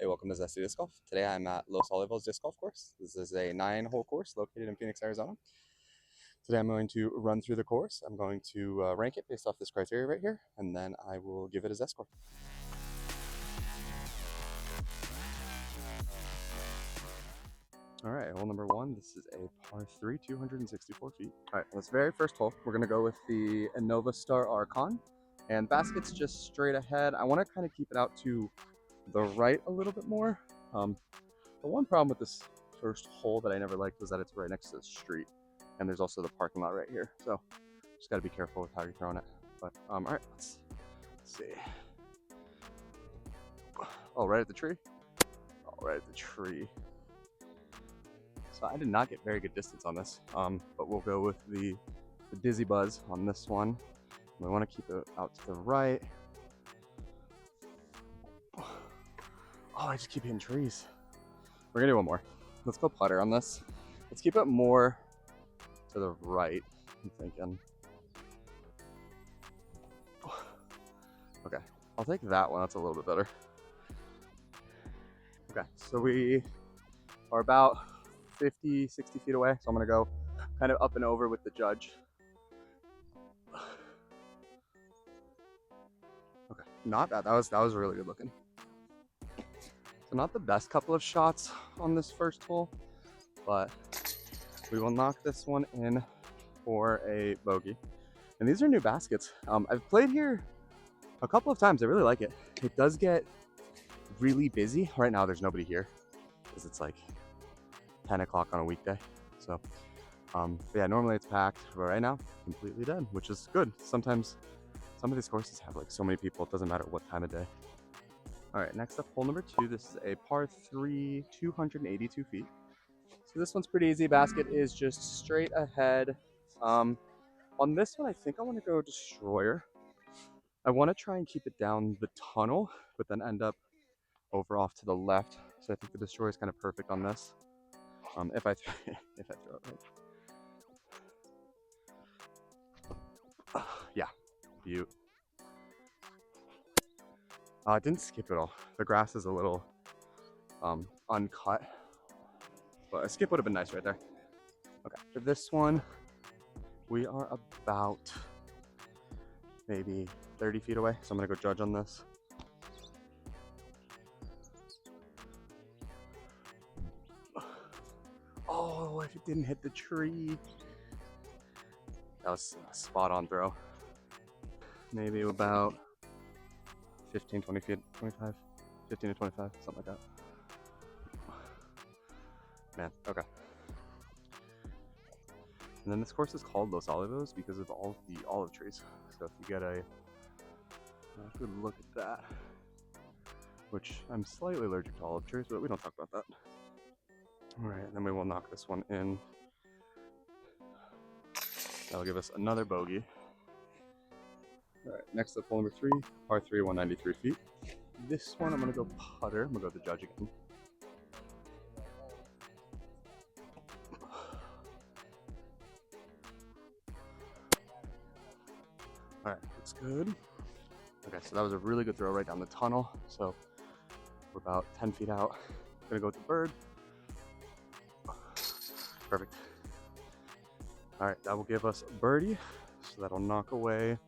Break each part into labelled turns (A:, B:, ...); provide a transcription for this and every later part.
A: Hey, welcome to ZstyDiscGolf. Today I'm at Olivos Disc Golf Course. This is a 9-hole course located in Phoenix, Arizona. Today I'm going to run through the course. I'm going to rank it based off this criteria right here, and then I will give it a Z score. All right, hole number 1. This is a par 3, 264 feet. All right, this very first hole, we're going to go with the Innova Star Archon, and basket's just straight ahead. I want to kind of keep it out to the right a little bit more. The one problem with this first hole that I never liked was that it's right next to the street, and there's also the parking lot right here. So just got to be careful with how you're throwing it. But all right, let's see. Oh, right at the tree. Oh, right at the tree. So I did not get very good distance on this, but we'll go with the Dizzy Buzz on this one. We want to keep it out to the right. Oh, I just keep hitting trees. We're gonna do one more. Let's go putter on this. Let's keep it more to the right, I'm thinking. Okay, I'll take that one. That's a little bit better. Okay, so we are about 50, 60 feet away. So I'm gonna go kind of up and over with the judge. Okay, not bad. That was really good looking. So not the best couple of shots on this first hole, but we will knock this one in for a bogey. And these are new baskets. I've played here a couple of times. I really like it. It does get really busy. Right now there's nobody here because it's like 10 o'clock on a weekday. So yeah, normally it's packed, but right now completely dead, which is good. Sometimes some of these courses have like so many people, it doesn't matter what time of day. All right, next up, hole number 2. This is a par 3, 282 feet. So this one's pretty easy. Basket is just straight ahead. On this one, I think I want to go destroyer. I want to try and keep it down the tunnel, but then end up over off to the left. So I think the destroyer is kind of perfect on this. If I throw it right. Yeah, beaut. I didn't skip it all. The grass is a little uncut, but a skip would have been nice right there. Okay, for this one, we are about maybe 30 feet away, so I'm gonna go judge on this. Oh, if it didn't hit the tree. That was a spot on throw. Maybe about 15, 20 feet, 25, 15 to 25, something like that. Man, okay. And then this course is called Los Olivos because of all the olive trees. So if you get a good look at that, which I'm slightly allergic to olive trees, but we don't talk about that. All right, and then we will knock this one in. That'll give us another bogey. All right, next up, hole number 3, par 3, 193 feet. This one, I'm gonna go putter. I'm gonna go with the judge again. All right, looks good. Okay, so that was a really good throw right down the tunnel. So we're about 10 feet out. I'm gonna go with the bird. Perfect. All right, that will give us a birdie. So that'll knock away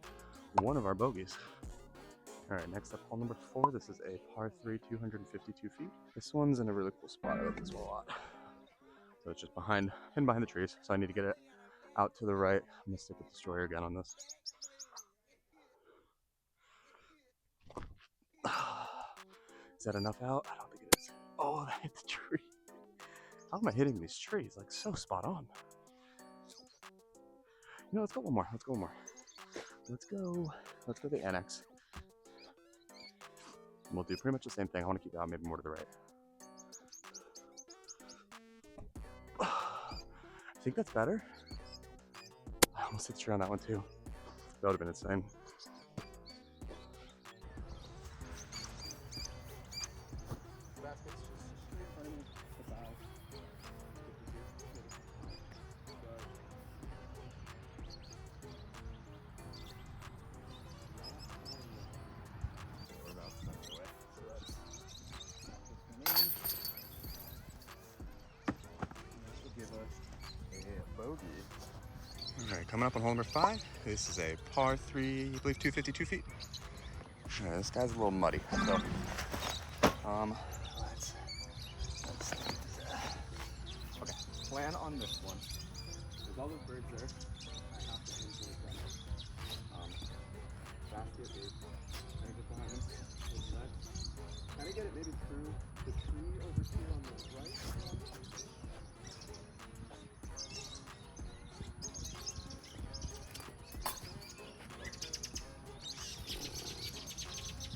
A: one of our bogeys. All right, next up, hole number 4. This is a par 3, 252 feet. This one's in a really cool spot. I like this one a lot. So it's just hidden behind the trees. So I need to get it out to the right. I'm gonna stick with destroyer again on this. Is that enough out? I don't think it is. Oh, that hit the tree. How am I hitting these trees? Like so spot on. You know, let's go one more. Let's go one more. Let's go the annex. And we'll do pretty much the same thing. I want to keep it out maybe more to the right. I think that's better. I almost hit the tree on that one too. That would have been insane. coming up on hole number 5. This is a par 3, I believe 252 feet. All right, this guy's a little muddy, so let's okay. Plan on this one. There's all those birds there. I have to aim towards them. Basket is kind of get behind him. Kind of get it maybe through the tree over here on the right.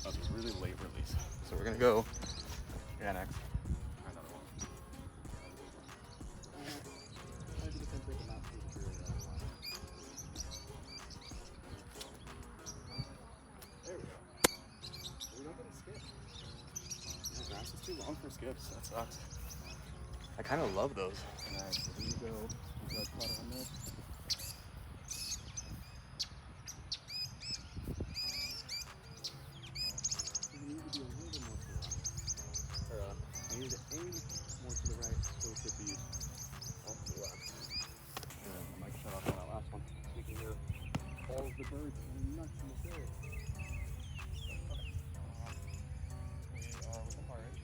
A: That's a really late release. So we're gonna go next. Try another one. There we go. We don't get a skip. Yeah, grass is too long for skips. That sucks. I kind of love those. All right, so here you go. You guys got it on there. I need to aim more to the right so it should be off to the left. I might shut off on that last one so you can hear all of the birds and nuts in the field. Okay. We are within our range.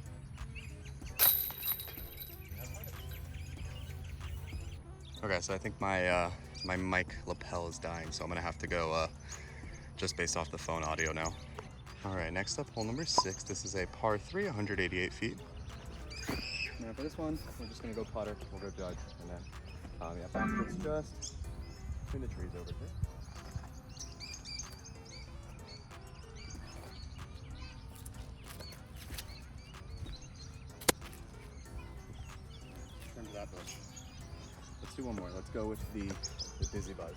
A: Okay, so I think my mic lapel is dying, so I'm gonna have to go just based off the phone audio now. All right, next up, hole number 6. This is a par 3, 188 feet. Now for this one, we're just gonna go putter, we'll go judge, and then, yeah, basket's just between the trees over here. Turn to that bush. Let's do one more. Let's go with the Busy Buzz.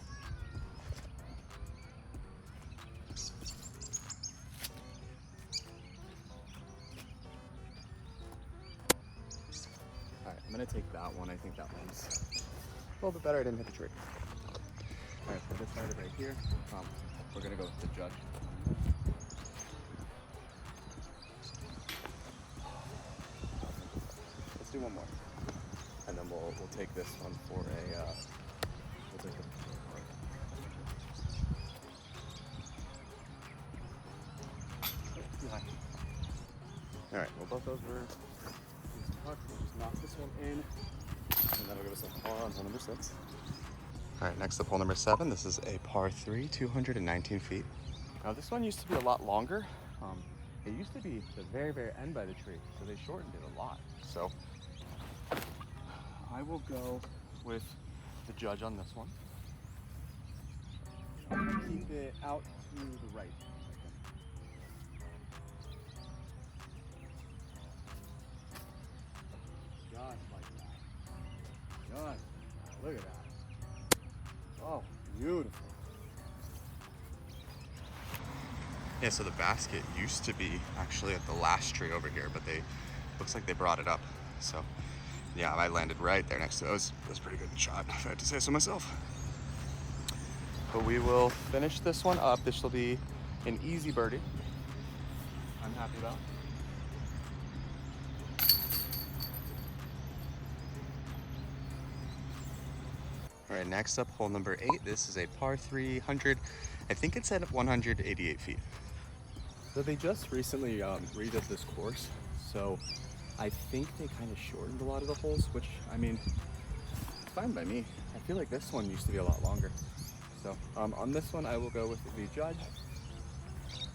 A: Alright, I'm gonna take that one. I think that one's a little bit better. I didn't hit the tree. Alright, so this started right here. We're gonna go with the judge. Let's do one more. And then we'll take this one for a we'll take it. Alright, well both those were some putts. We'll just knock this one in, and that'll give us a par on hole number 6. Alright, next up hole number 7. This is a par 3, 219 feet. Now this one used to be a lot longer. It used to be the very, very end by the tree, so they shortened it a lot. So I will go with the judge on this one. Keep it out to the right. Just like that. Just, look at that. Oh, beautiful. Yeah, so the basket used to be actually at the last tree over here, but looks like they brought it up. So yeah, I landed right there next to it. It was a pretty good shot, if I had to say so myself. But we will finish this one up. This will be an easy birdie. I'm happy about. All right, next up, hole number 8. This is a par 300. I think it's at 188 feet. So they just recently redid this course. So I think they kind of shortened a lot of the holes, which, I mean, it's fine by me. I feel like this one used to be a lot longer. So on this one, I will go with the judge.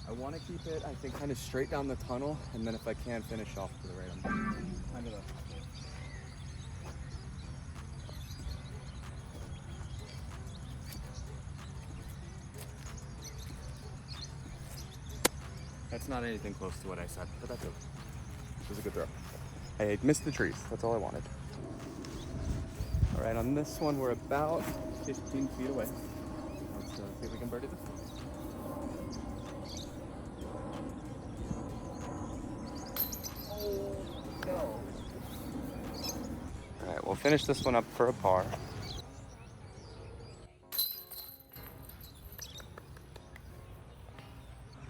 A: I want to keep it, I think, kind of straight down the tunnel, and then if I can, finish off to the right. I'm kind of That's not anything close to what I said, but that's it. It was a good throw. I missed the trees. That's all I wanted. All right, on this one, we're about 15 feet away. Let's see if we can birdie this. Oh, no. All right, we'll finish this one up for a par.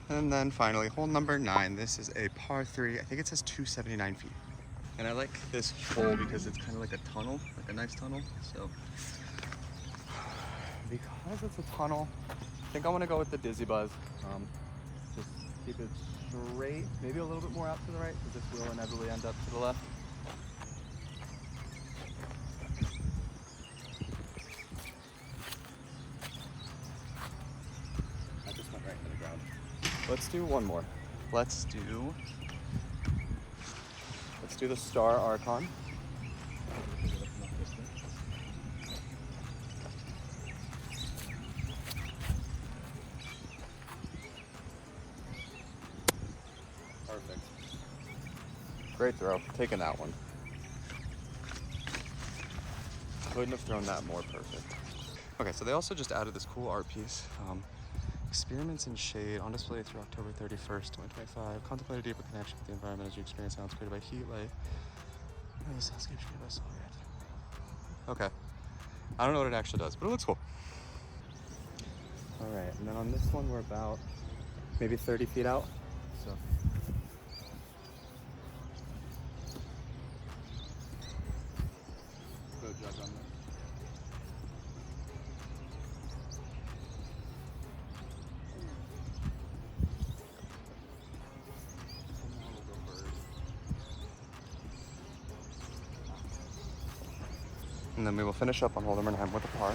A: And then finally, hole number 9. This is a par 3. I think it says 279 feet. And I like this hole because it's kind of like a tunnel, like a nice tunnel. So because it's a tunnel, I think I want to go with the Dizzy Buzz. Just keep it straight, maybe a little bit more out to the right, because this will inevitably end up to the left. I just went right into the ground. Let's do one more. Let's do the Star Archon. Perfect. Great throw. Taking that one. Couldn't have thrown that more perfect. Okay, so they also just added this cool art piece. Experiments in shade on display through October 31st, 2025. Contemplate a deeper connection with the environment as you experience sounds created by heat, light, and the soundscapes created by sunlight. Okay. I don't know what it actually does, but it looks cool. All right, and then on this one, we're about maybe 30 feet out. So. Go judge on that. And then we will finish up on hole number 9 with a par.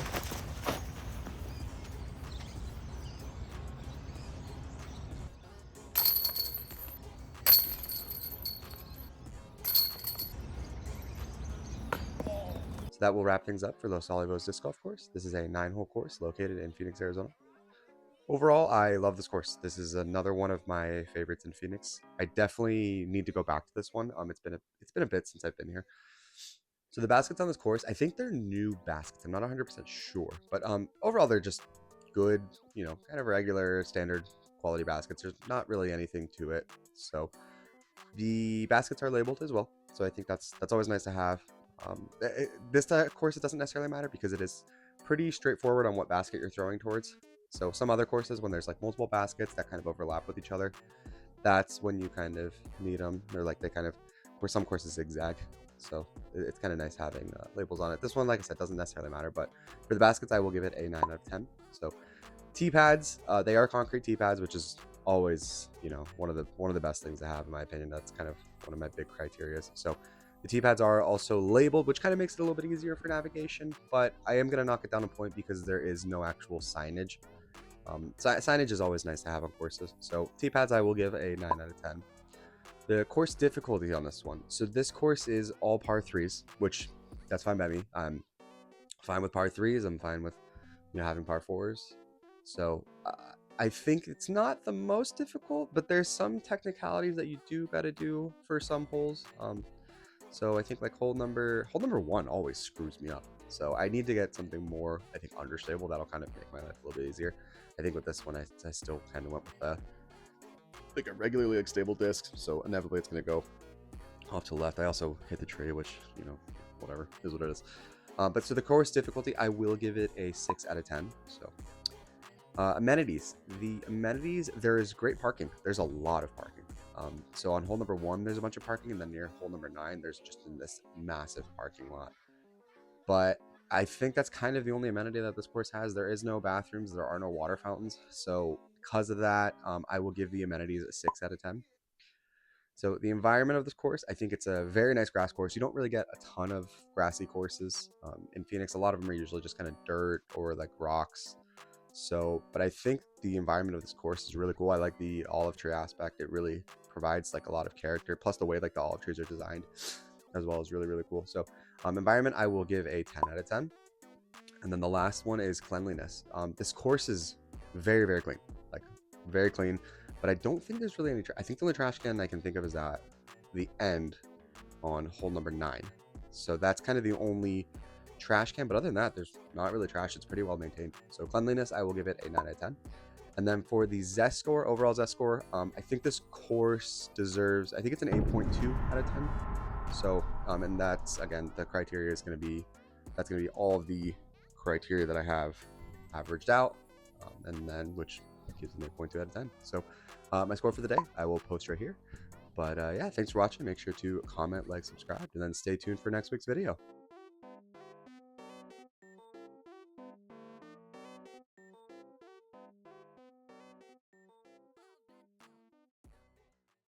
A: So that will wrap things up for Los Olivos Disc Golf Course. This is a 9-hole course located in Phoenix, Arizona. Overall, I love this course. This is another one of my favorites in Phoenix. I definitely need to go back to this one. It's been a bit since I've been here. So the baskets on this course, I think they're new baskets. I'm not 100% sure, but overall they're just good, kind of regular, standard quality baskets. There's not really anything to it. So the baskets are labeled as well. So I think that's always nice to have. This course, it doesn't necessarily matter because it is pretty straightforward on what basket you're throwing towards. So some other courses, when there's like multiple baskets that kind of overlap with each other, that's when you kind of need them. They're like where some courses zigzag. So it's kind of nice having labels on it. This one, like I said, doesn't necessarily matter, but for the baskets, I will give it a 9 out of 10. So tee pads, they are concrete tee pads, which is always, one of the best things to have in my opinion. That's kind of one of my big criteria. So the tee pads are also labeled, which kind of makes it a little bit easier for navigation, but I am going to knock it down a point because there is no actual signage. Signage is always nice to have on courses. So tee pads, I will give a 9 out of 10. The course difficulty on this one. So this course is all par 3s, which that's fine by me. I'm fine with par 3s. I'm fine with, having par 4s. So I think it's not the most difficult, but there's some technicalities that you do got to do for some holes. So I think like hole number 1 always screws me up. So I need to get something more, I think, understable. That'll kind of make my life a little bit easier. I think with this one, I still kind of went with a regularly stable disc. So inevitably it's going to go off to the left. I also hit the tree, which, whatever, is what it is. But so the course difficulty, I will give it a 6 out of 10. So amenities. The amenities, there is great parking. There's a lot of parking. So on hole number 1, there's a bunch of parking, and then near hole number 9, there's just this massive parking lot. But I think that's kind of the only amenity that this course has. There is no bathrooms. There are no water fountains. So because of that, I will give the amenities a 6 out of 10. So the environment of this course, I think it's a very nice grass course. You don't really get a ton of grassy courses in Phoenix. A lot of them are usually just kind of dirt or like rocks. So, but I think the environment of this course is really cool. I like the olive tree aspect. It really provides like a lot of character. Plus the way like the olive trees are designed as well is really, really cool. So environment, I will give a 10 out of 10. And then the last one is cleanliness. This course is very, very clean, like very clean. But I don't think there's really any. I think the only trash can I can think of is at the end on hole number 9. So that's kind of the only trash can. But other than that, there's not really trash. It's pretty well maintained. So cleanliness, I will give it a 9 out of 10. And then for the zest score, overall zest score, I think this course deserves. I think it's an 8.2 out of 10. So and that's, again, the criteria is going to be, that's going to be all of the criteria that I have averaged out, and then which gives me a 8.2 out of 10. So my score for the day, I will post right here. But yeah, thanks for watching. Make sure to comment, like, subscribe, and then stay tuned for next week's video.